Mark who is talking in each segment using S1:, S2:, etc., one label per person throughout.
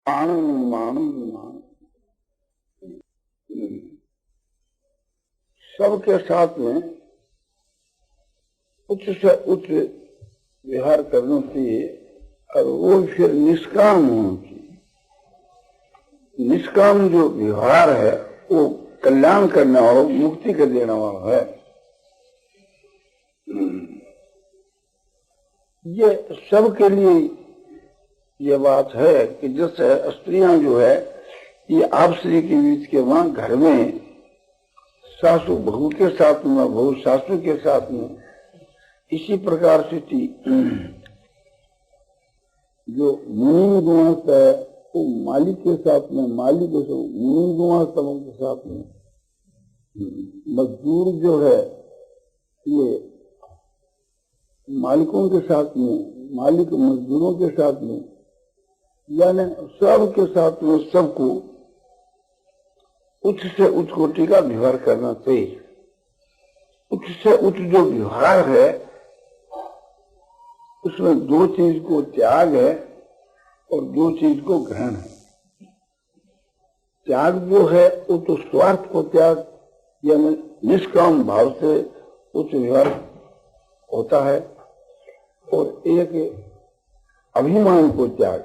S1: आनंद आनंद सबके साथ में उच्च से उच्च व्यवहार करना चाहिए और वो फिर निष्काम होना चाहिए। निष्काम जो व्यवहार है वो कल्याण करने वाला, मुक्ति कर देने वाला है। ये सबके लिए ये बात है कि जैसे स्त्रियां जो है ये आपसी के बीच के वहां घर में सासू बहू के साथ में, बहू सासू के साथ में, इसी प्रकार से थी। जो मुनि गुणस्थ है वो मालिक के साथ में, मालिक मुनि गुणस्थ के साथ में, मजदूर जो है ये मालिकों के साथ में, मालिक मजदूरों के साथ में, यानी सबके साथ में सबको उच्च से उच्च कोटि का व्यवहार करना चाहिए। उच्च से उच्च जो व्यवहार है उसमें दो चीज को त्याग है और दो चीज को ग्रहण है। त्याग जो है वो तो स्वार्थ को त्याग यानी निष्काम भाव से उच्च व्यवहार होता है, और एक अभिमान को त्याग।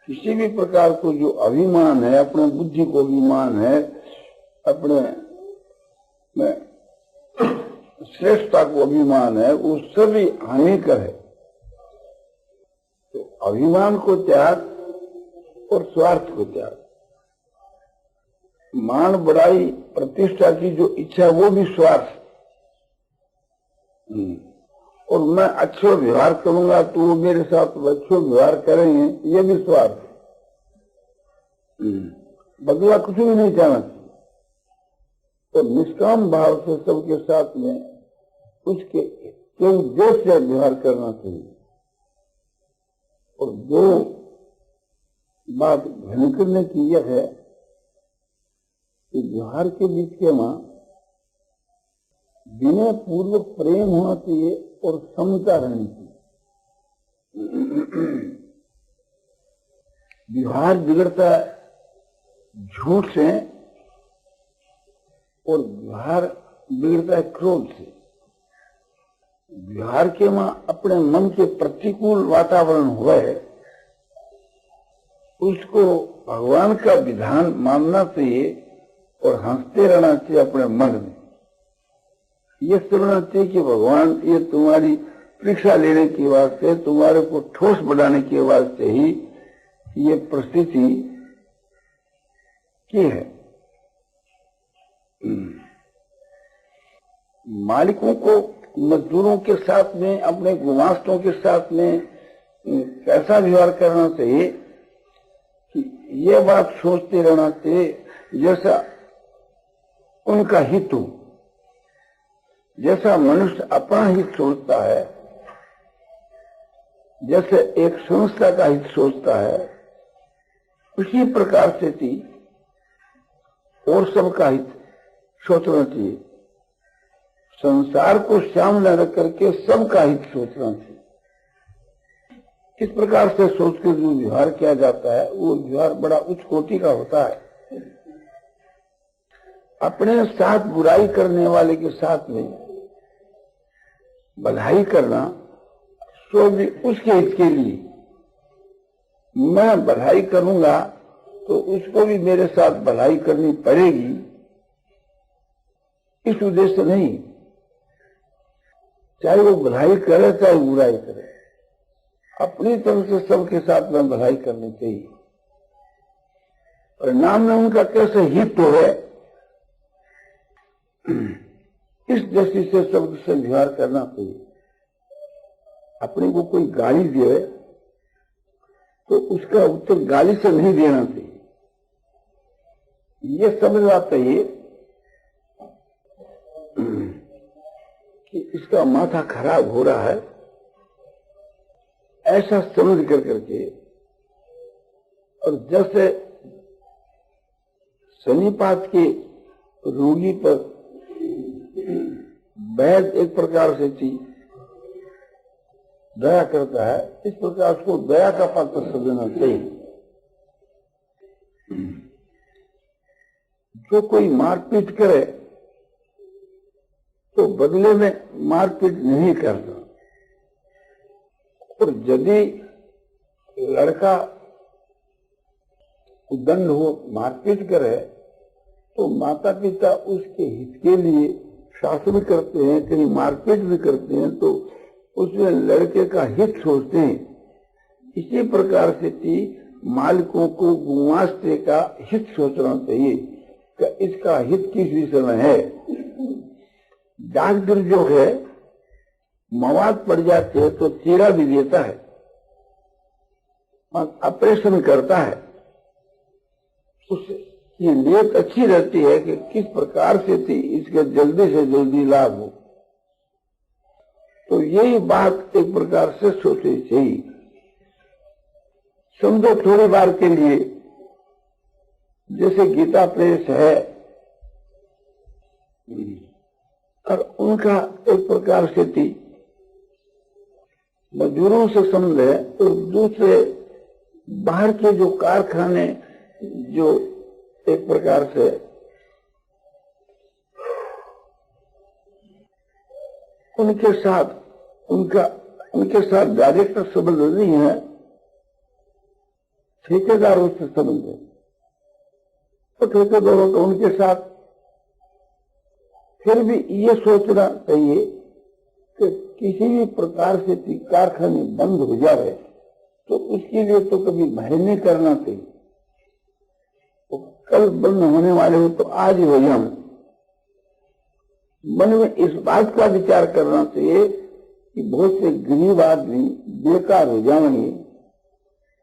S1: किसी भी प्रकार को जो अभिमान है, अपने बुद्धि को अभिमान है, अपने में श्रेष्ठता को अभिमान है, वो सभी हानिकर है। तो अभिमान को त्याग और स्वार्थ को त्याग। मान बढ़ाई प्रतिष्ठा की जो इच्छा वो भी स्वार्थ, और मैं अच्छा व्यवहार करूंगा तो वो मेरे साथ अच्छा व्यवहार करेंगे, ये भी स्वार्थ। बदला कुछ भी नहीं चाहना चाहिए। तो निष्काम भाव से सबके साथ में उसके उद्देश्य से व्यवहार करना चाहिए। और दो बात ध्यान करने की यह है कि व्यवहार के बीच के वहां विनय पूर्वक प्रेम होना चाहिए और समता रहनी चाहिए। व्यवहार बिगड़ता है झूठ से और व्यवहार बिगड़ता है क्रोध से। व्यवहार के वहां अपने मन के प्रतिकूल वातावरण हुआ है, उसको भगवान का विधान मानना चाहिए और हंसते रहना चाहिए अपने मन में। ये समझना चाहिए कि भगवान ये तुम्हारी परीक्षा लेने के वास्ते, तुम्हारे को ठोस बढ़ाने के वास्ते ही ये परिस्थिति की है। मालिकों को मजदूरों के साथ में, अपने गुमास्तों के साथ में कैसा व्यवहार करना चाहिए कि ये बात सोचते रहना चाहिए जैसा उनका हित हो। जैसा मनुष्य अपना हित सोचता है, जैसे एक संस्था का हित सोचता है, उसी प्रकार से थी और सबका हित सोचना चाहिए। संसार को सामने रख करके सबका हित सोचना चाहिए। इस प्रकार से सोचकर जो व्यवहार किया जाता है वो व्यवहार बड़ा उच्च कोटि का होता है। अपने साथ बुराई करने वाले के साथ में भलाई करना सो भी उसके हित के लिए। मैं भलाई करूंगा तो उसको भी मेरे साथ भलाई करनी पड़ेगी, इस उद्देश्य से नहीं। चाहे वो भलाई करे चाहे बुराई करे, अपनी तरफ से सबके साथ में भलाई करनी चाहिए। परिणाम में उनका कैसे हित तो है, इस दृष्टि से सबसे व्यवहार करना चाहिए। अपने को कोई गाली दे तो उसका उत्तर गाली से नहीं देना चाहिए। ये समझना चाहिए कि इसका माथा खराब हो रहा है, ऐसा समझ कर करके। और जैसे शनिपात के रोगी पर वैद्य एक प्रकार से थी दया करता है, इस प्रकार उसको दया का पात्र समझना चाहिए। जो कोई मारपीट करे तो बदले में मारपीट नहीं करता, और यदि लड़का उद्दंड हो मारपीट करे तो माता पिता उसके हित के लिए शासन करते हैं, कहीं मारपीट भी करते हैं तो उसमें लड़के का हित सोचते हैं। इसी प्रकार से मालिकों को गुमास्ते का हित सोचना चाहिए कि इसका हित किस विषय में है। डॉक्टर जो है मवाद पड़ जाते हैं तो चीरा भी देता है, ऑपरेशन करता है, उसकी नीयत अच्छी रहती है कि किस प्रकार से इसके जल्दी से जल्दी लाभ हो। तो यही बात एक प्रकार से सोचनी चाहिए। समझो थोड़ी बार के लिए जैसे गीता प्रेस है और उनका एक प्रकार से मजदूरों से संबंध है, और दूसरे बाहर के जो कारखाने जो एक प्रकार से उनके साथ डायरेक्ट संबंध नहीं है, ठेकेदारों से संबंध है। तो ठेकेदारों को उनके साथ फिर भी ये सोचना चाहिए कि किसी भी प्रकार से कारखाने बंद हो जाए तो उसके लिए तो कभी भय नहीं करना चाहिए। तो कल बंद होने वाले हो तो आज ही हो जाए। मन में इस बात का विचार करना चाहिए कि बहुत से गरीब आदमी बेकार हो जाएंगे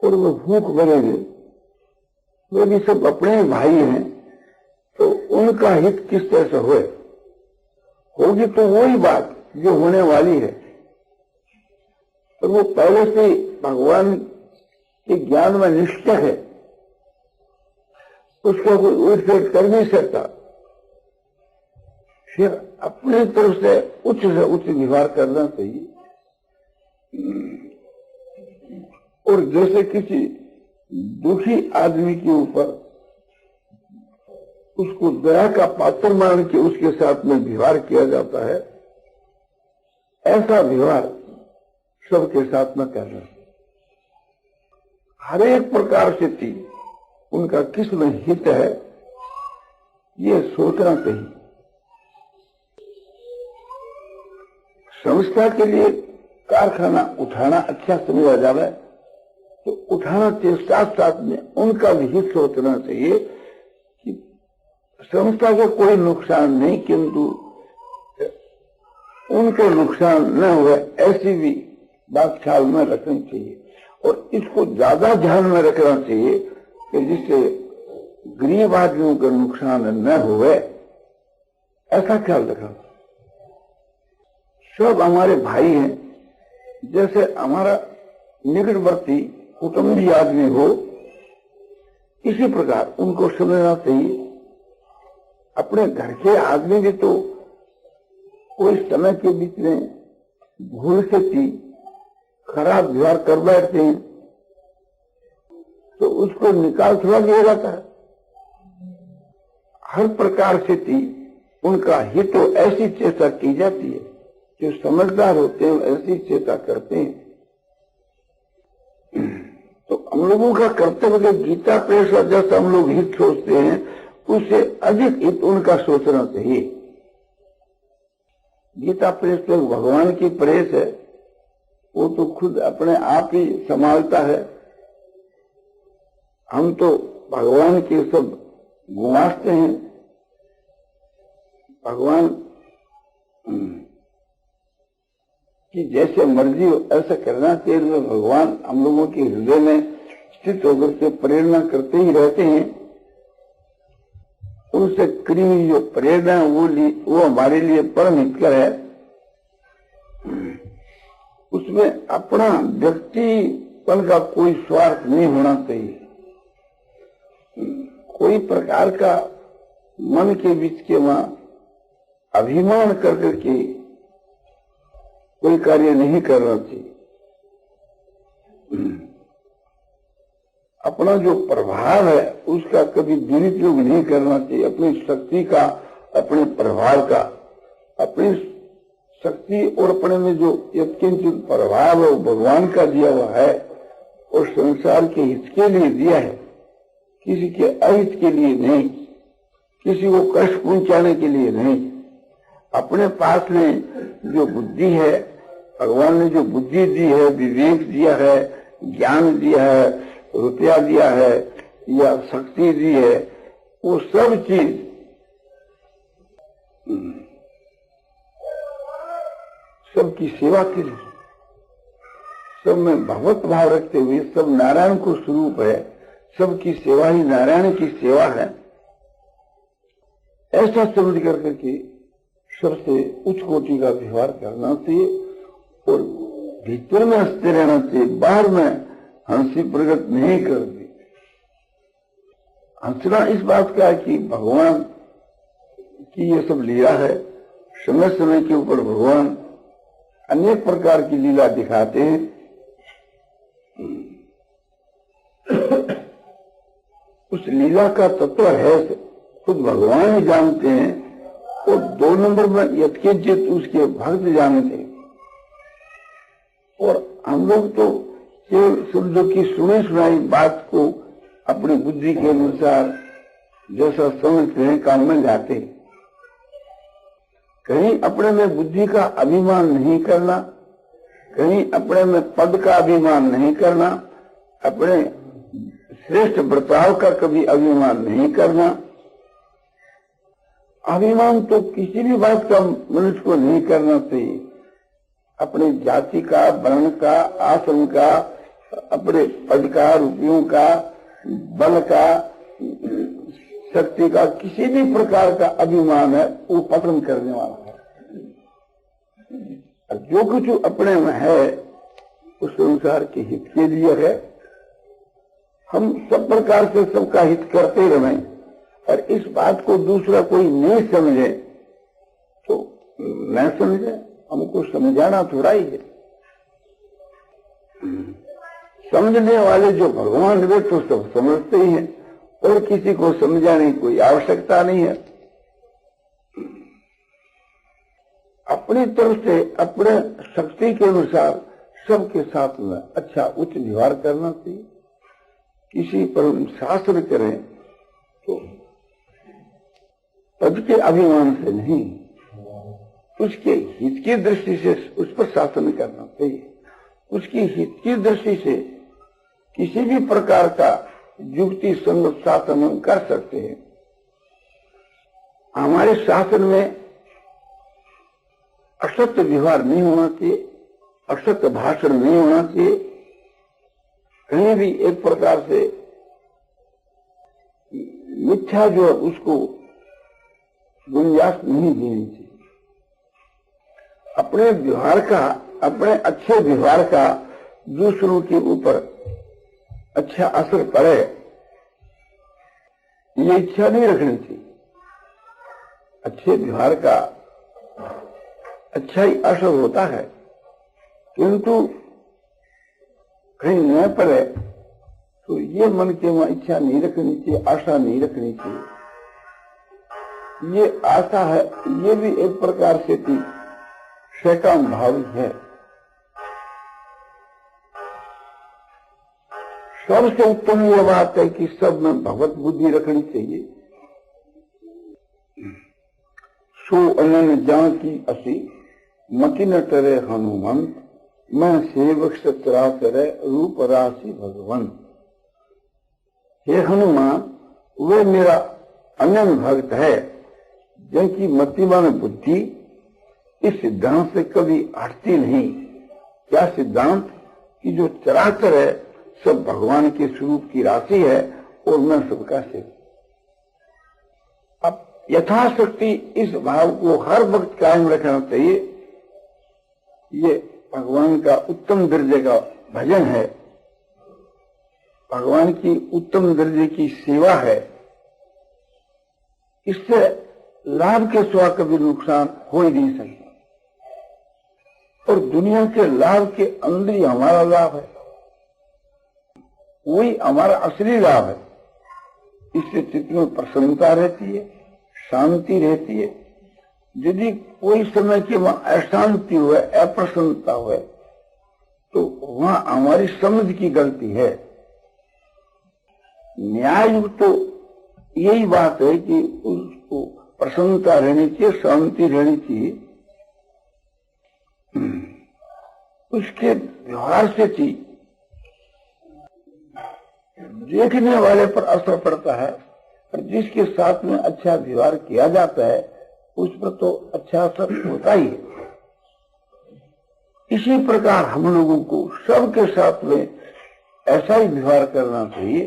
S1: और वो भूख मरेंगे, वे भी सब अपने भाई हैं, तो उनका हित किस तरह से होगी तो वही बात जो होने वाली है। और वो पहले से भगवान के ज्ञान में निष्ठा है, उसका कोई उलट कर नहीं सकता। फिर अपनी तरफ से उच्च व्यवहार करना चाहिए। और जैसे किसी दुखी आदमी के ऊपर उसको दया का पात्र मान के उसके साथ में व्यवहार किया जाता है, ऐसा व्यवहार सबके साथ में करना। हर एक प्रकार से उनका किस में हित है ये सोचना चाहिए। संस्था के लिए कारखाना उठाना अच्छा समझा जाए तो उठाना चाहिए, साथ साथ में उनका भी हित सोचना चाहिए कि संस्था को कोई नुकसान नहीं किंतु उनको नुकसान न हुए, ऐसी भी बात ख्याल में रखनी चाहिए। और इसको ज्यादा ध्यान में रखना चाहिए कि जिससे गरीब आदमियों का नुकसान न हुए, ऐसा ख्याल रखना। सब हमारे भाई हैं, जैसे हमारा निकटवर्ती कुटुंबी आदमी हो, इसी प्रकार उनको समझना चाहिए। अपने घर के आदमी भी तो कोई समय के बीच में भूल से खराब व्यवहार कर बैठते हैं तो उसको निकाल थोड़ा दिया जाता है। हर प्रकार से उनका हित तो ऐसी चेष्टा की जाती है, जो समझदार होते हैं ऐसी चेष्टा करते हैं। तो हम लोगों का कर्तव्य गीता प्रेस जैसा हम लोग हित सोचते हैं उससे अधिक हित उनका सोचना चाहिए। गीता प्रेस तो भगवान की प्रेस है, वो तो खुद अपने आप ही संभालता है। हम तो भगवान के सब गुमास्ते हैं। भगवान की जैसे मर्जी हो ऐसा करना चाहिए। तो भगवान हम लोगों के हृदय में स्थित होकर के प्रेरणा करते ही रहते हैं। उनसे करी हुई जो प्रेरणा वो हमारे लिए परम हितकर है। उसमें अपना व्यक्तिपन का कोई स्वार्थ नहीं होना चाहिए। कोई प्रकार का मन के बीच के वहां अभिमान करके कोई कार्य नहीं करना चाहिए। अपना जो प्रभाव है उसका कभी दुरुपयोग नहीं करना चाहिए। अपनी शक्ति का, अपने प्रभाव का, अपनी शक्ति और अपने में जो यत्किंचित प्रभाव है वो भगवान का दिया हुआ है और संसार के हित के लिए दिया है, किसी के अहित के लिए नहीं, किसी को कष्ट पहुंचाने के लिए नहीं। अपने पास में जो बुद्धि है, भगवान ने जो बुद्धि दी है, विवेक दिया है, ज्ञान दिया है, रुपया दिया है या शक्ति दी है, वो सब चीज सबकी सेवा के लिए, सब में भगवत भाव रखते हुए, सब नारायण को स्वरूप है, सबकी सेवा ही नारायण की सेवा है, ऐसा समझ करके कि सबसे उच्च कोटि का व्यवहार करना चाहिए और भीतर में हंसते रहना चाहिए, बाहर में हंसी प्रकट नहीं करती। हंसना इस बात का है कि भगवान की ये सब लीला है, समय समय के ऊपर भगवान अनेक प्रकार की लीला दिखाते हैं। उस लीला का तत्व है खुद भगवान ही जानते हैं और 2 नंबर में यत्किंचित उसके भक्त जानते हैं। और हम लोग तो समझो कि सुनी सुनाई बात को अपनी बुद्धि के अनुसार जैसा समझते हैं काम में जाते हैं। कहीं अपने में बुद्धि का अभिमान नहीं करना, कहीं अपने में पद का अभिमान नहीं करना, अपने श्रेष्ठ बर्ताव का कभी अभिमान नहीं करना। अभिमान तो किसी भी बात का मनुष्य को नहीं करना चाहिए, अपनी जाति का, वर्ण का, आश्रम का, अपने पद का, रुपयों का, बल का, शक्ति का, किसी भी प्रकार का अभिमान है वो पतन करने वाला है। जो कुछ अपने में है उस संसार के हित के लिए है। हम सब प्रकार से सबका हित करते रहें और इस बात को दूसरा कोई नहीं समझे तो न समझे, हमको समझाना थोड़ा ही है। समझने वाले जो भगवान वे तो सब समझते ही हैं और किसी को समझाने की कोई आवश्यकता नहीं है। अपनी तरफ से अपने शक्ति के अनुसार सबके साथ में अच्छा उच्च व्यवहार करना चाहिए। किसी पर शासन करें तो पद के अभिमान से नहीं, उसके हित की दृष्टि से उस पर शासन करना चाहिए। उसकी हित की दृष्टि से किसी भी प्रकार का युक्ति संगत शासन हम कर सकते हैं। हमारे शासन में असत्य व्यवहार नहीं होना चाहिए, असत्य भाषण नहीं होना चाहिए, कहीं भी एक प्रकार से मिथ्या जो है उसको गुंजाइश नहीं देनी चाहिए। अपने व्यवहार का, अपने अच्छे व्यवहार का दूसरों के ऊपर अच्छा असर पड़े ये इच्छा नहीं रखनी चाहिए। अच्छे व्यवहार का अच्छा ही असर होता है, किंतु कहीं न पड़े तो ये मन के वहां इच्छा नहीं रखनी चाहिए, आशा नहीं रखनी चाहिए। ये आशा है, ये भी एक प्रकार से थी शैतान भावी है। सबसे उत्तम यह बात है कि सब में भगवत बुद्धि रखनी चाहिए। सो अनन जान की असी मति न टरे हनुमंत, मैं सेवक सतरा करे रूप राशि भगवन। हे हनुमान, वे मेरा अनन्य भक्त है जिनकी मतिमान बुद्धि इस सिद्धांत से कभी हटती नहीं। क्या सिद्धांत कि जो चराचर है सब भगवान के स्वरूप की राशि है और मैं सबका सेवक। अब यथाशक्ति इस भाव को हर वक्त कायम रखना चाहिए। ये भगवान का उत्तम दर्जे का भजन है, भगवान की उत्तम दर्जे की सेवा है। इससे लाभ के सिवा कभी नुकसान हो ही नहीं सकता और दुनिया के लाभ के अंदर ही हमारा लाभ है। वही हमारा असली लाभ है। इससे चित्त में प्रसन्नता रहती है, शांति रहती है। यदि कोई समय की वहां अशांति हुए, अप्रसन्नता हुए, तो वहां हमारी समझ की गलती है। न्याय युग तो यही बात है कि उसको प्रसन्नता रहनी चाहिए, शांति रहनी चाहिए। उसके व्यवहार से थी देखने वाले पर असर पड़ता है, और जिसके साथ में अच्छा व्यवहार किया जाता है उस पर तो अच्छा असर होता ही है। इसी प्रकार हम लोगों को सबके साथ में ऐसा ही व्यवहार करना चाहिए,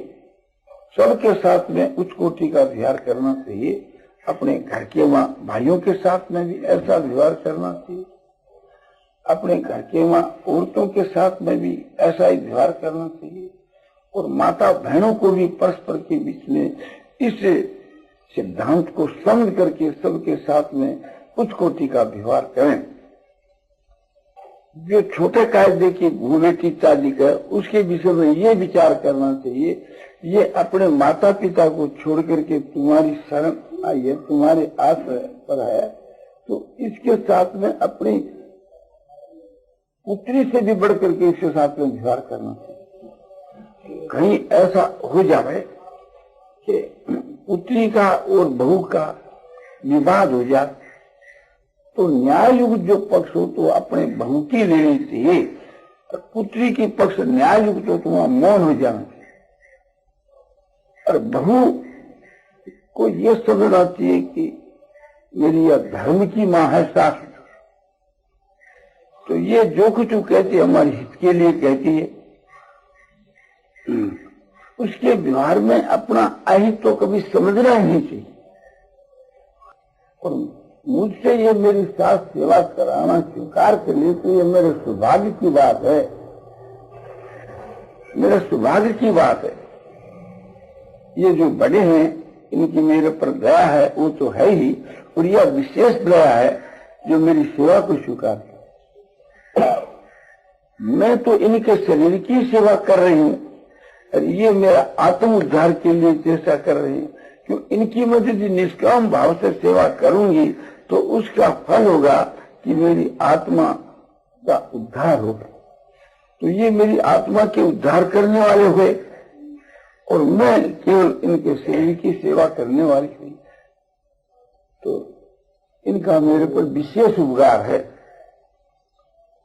S1: सबके साथ में उच्च कोटि का व्यवहार करना चाहिए। अपने घर के भाइयों के साथ में भी ऐसा व्यवहार करना चाहिए, अपने घर के औरतों के साथ में भी ऐसा ही व्यवहार करना चाहिए, और माता बहनों को भी परस्पर के बीच में इस सिद्धांत को समझ करके सबके साथ में उच्च कोटि का व्यवहार करें। जो छोटे कायदे की भूलेटी चाली का, उसके विषय में ये विचार करना चाहिए, ये अपने माता पिता को छोड़ करके तुम्हारी शरण आई है, तुम्हारे आश्रय पर है, तो इसके साथ में अपनी पुत्री से भी बढ़ करके इसके साथ में व्यवहार करना चाहिए। कहीं ऐसा हो जाए कि पुत्री का और बहू का विवाद हो जाए, तो न्याय युग जो पक्ष हो तो अपने बहू की लेनी चाहिए, और पुत्री की पक्ष न्याय युग तो तुम्हारा मौन हो जाना चाहिए। और बहू को यह समझना चाहिए कि मेरी यह धर्म की मां है, सास, तो ये जो कुछ कहती है हमारे हित के लिए कहती है। उसके व्यवहार में अपना अहित तो कभी समझना ही नहीं चाहिए। और मुझसे ये मेरी सास सेवा कराना स्वीकार कर ले तो ये मेरे सौभाग्य की बात है, मेरे सौभाग्य की बात है। ये जो बड़े हैं इनकी मेरे पर दया है वो तो है ही, और यह विशेष दया है जो मेरी सेवा को स्वीकार कर। मैं तो इनके शरीर की सेवा कर रही हूँ, और ये मेरा आत्म उद्धार के लिए चेष्टा कर रही हूँ। क्यों इनकी मैं यदि निष्काम भाव से सेवा करूंगी तो उसका फल होगा कि मेरी आत्मा का उद्धार होगा। तो ये मेरी आत्मा के उद्धार करने वाले हुए, और मैं केवल इनके शरीर की सेवा करने वाली हुई। तो इनका मेरे पर विशेष उपकार है।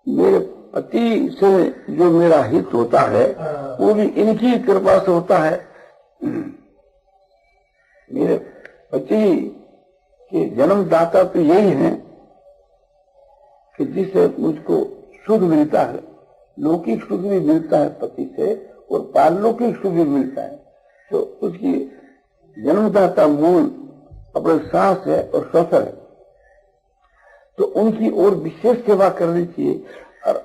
S1: मेरे पति से जो मेरा हित होता है वो भी इनकी कृपा से होता है। मेरे पति के जन्मदाता तो यही है कि जिससे मुझको सुख मिलता है, लौकिक सुख भी मिलता है पति से, और पारलौकिक सुख भी मिलता है। तो उसकी जन्मदाता मूल अपने सास है और ससुर है, तो उनकी और विशेष सेवा करनी चाहिए। और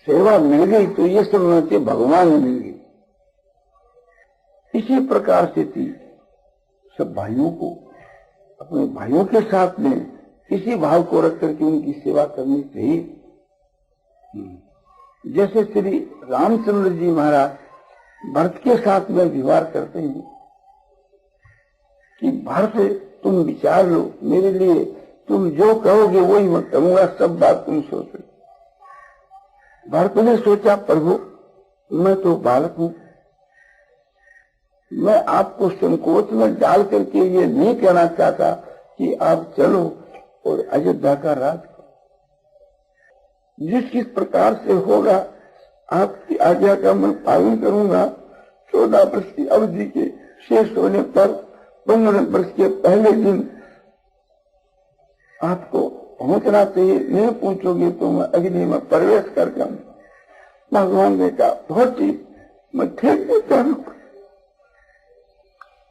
S1: सेवा मिल गई तो ये समझना चाहिए भगवान ही मिल गई। इसी प्रकार से थी सब भाइयों को अपने भाइयों के साथ में इसी भाव को रख करके उनकी सेवा करनी चाहिए। जैसे श्री रामचंद्र जी महाराज भरत के साथ में व्यवहार करते हैं कि भरत तुम विचार लो मेरे लिए, तुम जो कहोगे वही मैं करूंगा, सब बात तुम सोचो। भरत ने सोचा प्रभु मैं तो बालक हूं, मैं आपको संकोच में डाल करके ये नहीं कहना चाहता कि आप चलो और अयोध्या का राज करो। जिस किस प्रकार से होगा आपकी आज्ञा का मैं पालन करूंगा। 14 वर्ष की अवधि के शेष होने पर 15 वर्ष के पहले दिन आपको पहुंचना चाहिए, नहीं पहुंचोगे तो मैं अग्नि में प्रवेश करके भगवान ने कहा बहुत ही मैं ठीक पहुंचा।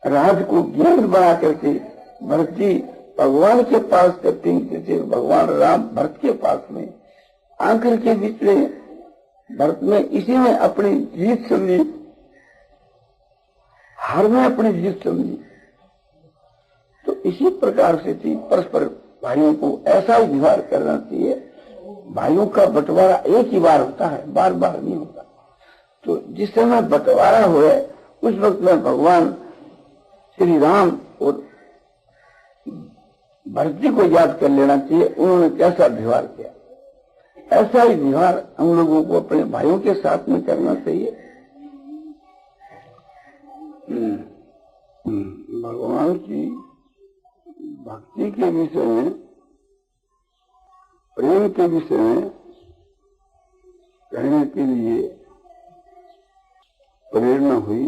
S1: राज को ज्ञान बना करके भरत जी भगवान के पास करते हैं, भगवान राम भरत के पास में आखिर के बीच में भरत ने इसी में अपनी जीत समझी, हार में अपनी जीत समझी। तो इसी प्रकार से थी परस्पर भाइयों को ऐसा ही व्यवहार करना चाहिए। भाइयों का बंटवारा एक ही बार होता है, बार बार नहीं होता। तो जिस समय बंटवारा हुए उस वक्त में भगवान श्री राम और भरती को याद कर लेना चाहिए, उन्होंने कैसा व्यवहार किया। ऐसा ही व्यवहार हम लोगों को अपने भाइयों के साथ में करना चाहिए। भगवान की भक्ति के विषय में, प्रेम के विषय में कहने के लिए प्रेरणा हुई,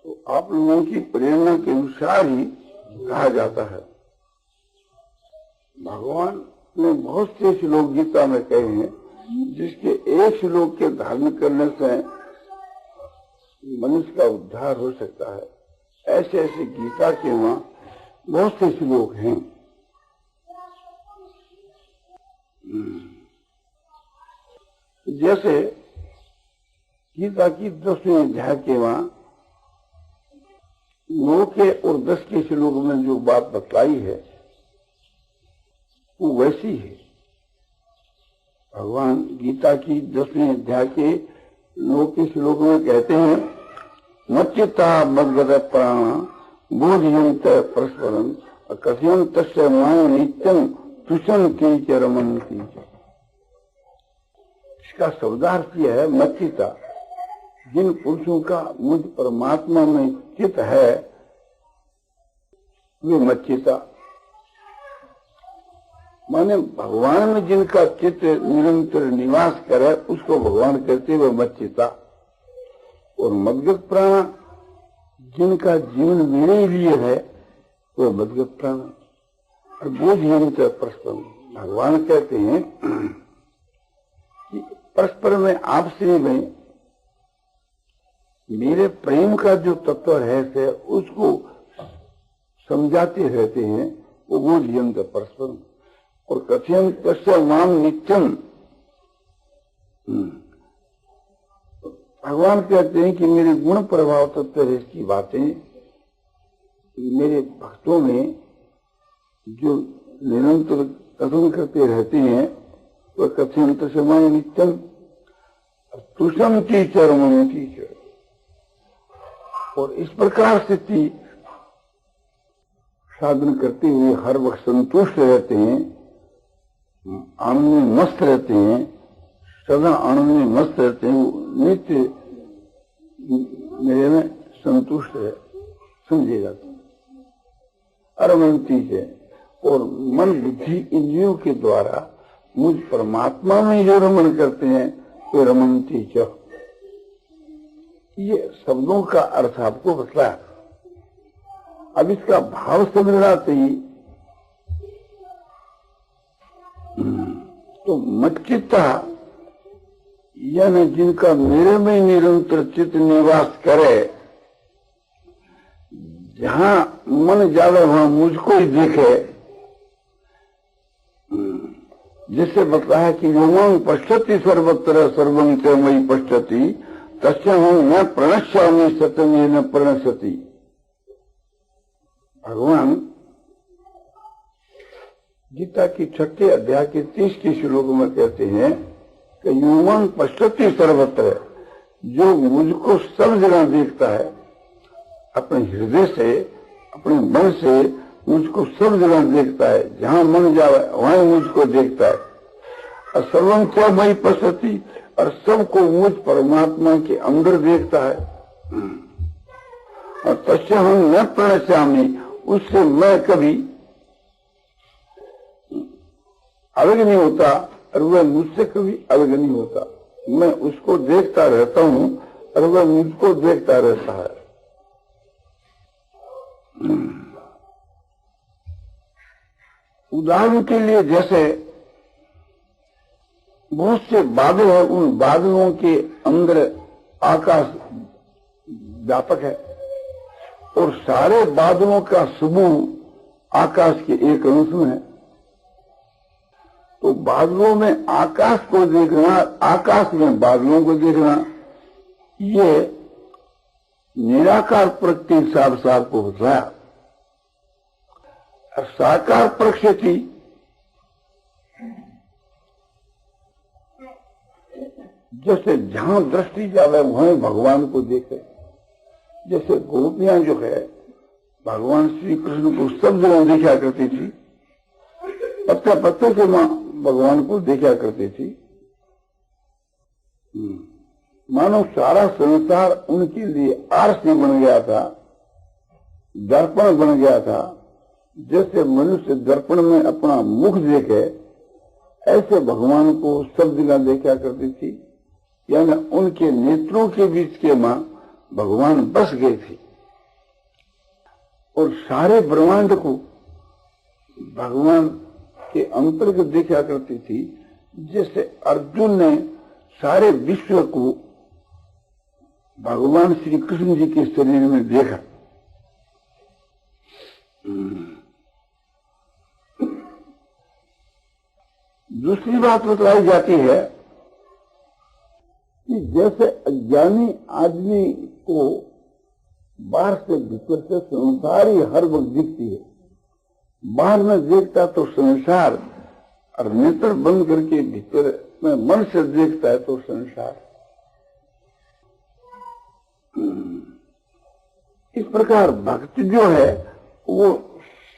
S1: तो आप लोगों की प्रेरणा के अनुसार ही कहा जाता है। भगवान ने बहुत से श्लोक गीता में कहे हैं, जिसके एक श्लोक के धारण करने से मनुष्य का उद्धार हो सकता है। ऐसे ऐसे गीता के वहां बहुत से श्लोक हैं। जैसे गीता की 10वें अध्याय के वहां 9 के और 10 के श्लोक में जो बात बतलाई है वो वैसी है। भगवान गीता की 10वें अध्याय के 9 के श्लोक में कहते हैं, मच्चिता मद्गत प्राण बोधयंत परस्परम कथयंत मां नित्यम तुषंती च रमन्ति। इसका शब्दार्थ यह है, मच्चिता, जिन पुरुषों का मुझ परमात्मा में चित्त है वे मच्चिता, माने भगवान में जिनका चित्त निरंतर निवास करे उसको भगवान कहते हुए मच्चिता। और मद्गत प्राण, जिनका जीवन मेरे लिए है वो मद्गत प्राण। और बोधयंत परस्पर, भगवान कहते हैं कि परस्पर में आपसी में मेरे प्रेम का जो तत्व है उसको समझाते रहते हैं, वो बोधयंत परस्पर। और कथयंत तस्य माम नित्यम, भगवान कहते हैं कि मेरे गुण प्रभाव तत्व है इसकी बातें मेरे भक्तों में जो निरंतर कथन करते रहते हैं वह कथयंत तस्य माम नित्यम तुषंती च रमन्ति च। और इस प्रकार स्थिति साधन करते हुए हर वक्त संतुष्ट रहते हैं, आनंद में मस्त रहते हैं, सदा आनंद में मस्त रहते हैं, नित्य मेरे में संतुष्ट है, समझे जाते हैं। रमन्ति है, और मन बुद्धि इंद्रियों के द्वारा मुझ परमात्मा में जो रमन करते हैं तो रमन्ति च। ये शब्दों का अर्थ आपको बतलाया। अब इसका भाव समझना चाहिए। तो मच्चिता यानी जिनका मेरे में निरंतर चित्त निवास करे, जहां मन जावे वहां मुझको ही देखे, जिससे बताया कि योमं पश्यति सर्वत्र सर्वं च मयि पश्यति तस्याहं न प्रणश्यामि सत्यं येन प्रणश्यति। भगवान गीता की 6ठे अध्याय के 30 के श्लोक में कहते हैं कि योमं पश्यति सर्वत्र, जो मुझको सब जगह देखता है, अपने हृदय से अपने मन से मुझको सब जगह देखता है, जहां मन जावे वहां मुझको देखता है। और सर्वं च मयि पश्यति, और सबको मुझ परमात्मा के अंदर देखता है। और तस्याहं न प्रणश्यामि, उससे मैं कभी अलग नहीं होता और वह मुझसे कभी अलग नहीं होता। मैं उसको देखता रहता हूं और वह मुझको देखता रहता है। उदाहरण के लिए जैसे बहुत से बादल है, उन बादलों के अंदर आकाश व्यापक है और सारे बादलों का समूह आकाश के एक अंश में है। तो बादलों में आकाश को देखना, आकाश में बादलों को देखना, ये निराकार प्रकृति हिसाब से आपको बताया। और साकार प्रकृति जैसे जहां दृष्टि जावे वहीं भगवान को देखे। जैसे गोपियां जो है भगवान श्री कृष्ण को सब जगह देखा करती थी, पत्ते पत्ते से भगवान को देखा करती थी। मानो सारा संसार उनके लिए आरसी बन गया था, दर्पण बन गया था। जैसे मनुष्य दर्पण में अपना मुख देखे, ऐसे भगवान को सब जगह देखा करती थी। यानी उनके नेत्रों के बीच के मां भगवान बस गए थे और सारे ब्रह्मांड को भगवान के अंतर्गत देखा करती थी। जैसे अर्जुन ने सारे विश्व को भगवान श्री कृष्ण जी के शरीर में देखा। दूसरी बात बताई जाती है कि जैसे अज्ञानी आदमी को बाहर से भीतर से संसार ही हर वक्त दिखती है, बाहर में देखता तो संसार, और नेत्र बंद करके भीतर में मन से देखता है तो संसार। इस प्रकार भक्ति जो है वो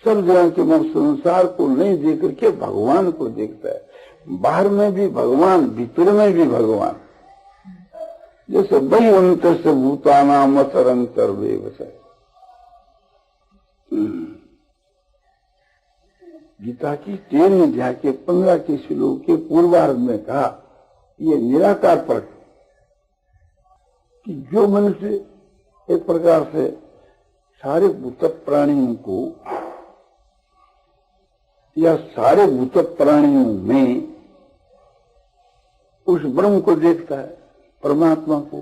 S1: सब जगह के मन संसार को नहीं देख करके भगवान को देखता है। बाहर में भी भगवान, भीतर में भी भगवान। जैसे वही अंतर से भूतानाम असरंतर वेवस। गीता की 13 अध्याय के 15 के श्लोक के पूर्वार्ध में कहा, ये निराकार पर कि जो मनुष्य एक प्रकार से सारे भूत प्राणियों को या सारे भूत प्राणियों में उस ब्रह्म को देखता है, परमात्मा को,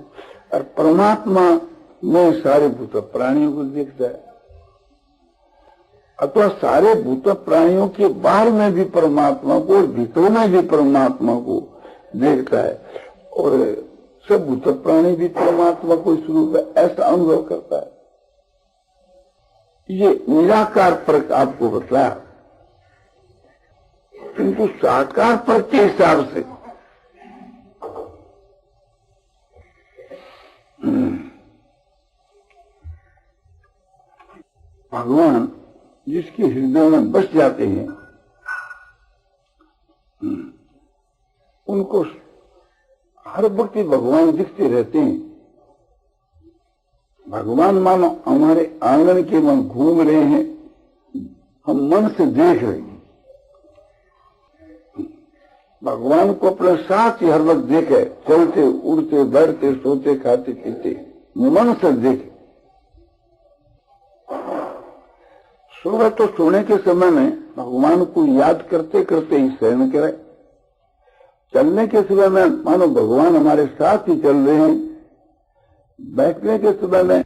S1: और परमात्मा में सारे भूत प्राणियों को देखता है, अथवा सारे भूत प्राणियों के बाहर में भी परमात्मा को और भीतर में भी परमात्मा को देखता है, और सब भूत प्राणी भी परमात्मा को स्वरूप है ऐसा अनुभव करता है। ये निराकार फर्क आपको बतलाया, किंतु साकार फर्क के हिसाब से भगवान जिसके हृदय में बस जाते हैं उनको हर वक्त भगवान दिखते रहते हैं। भगवान मानो हमारे आंगन के मन घूम रहे हैं, हम मन से देख रहे हैं। भगवान को अपने साथ ही हर वक्त देखे, चलते उड़ते बैठते सोते खाते पीते, मन से देखे। सुबह तो सोने के समय में भगवान को याद करते करते ही शयन करे। चलने के समय में मानो भगवान हमारे साथ ही चल रहे हैं। बैठने के समय में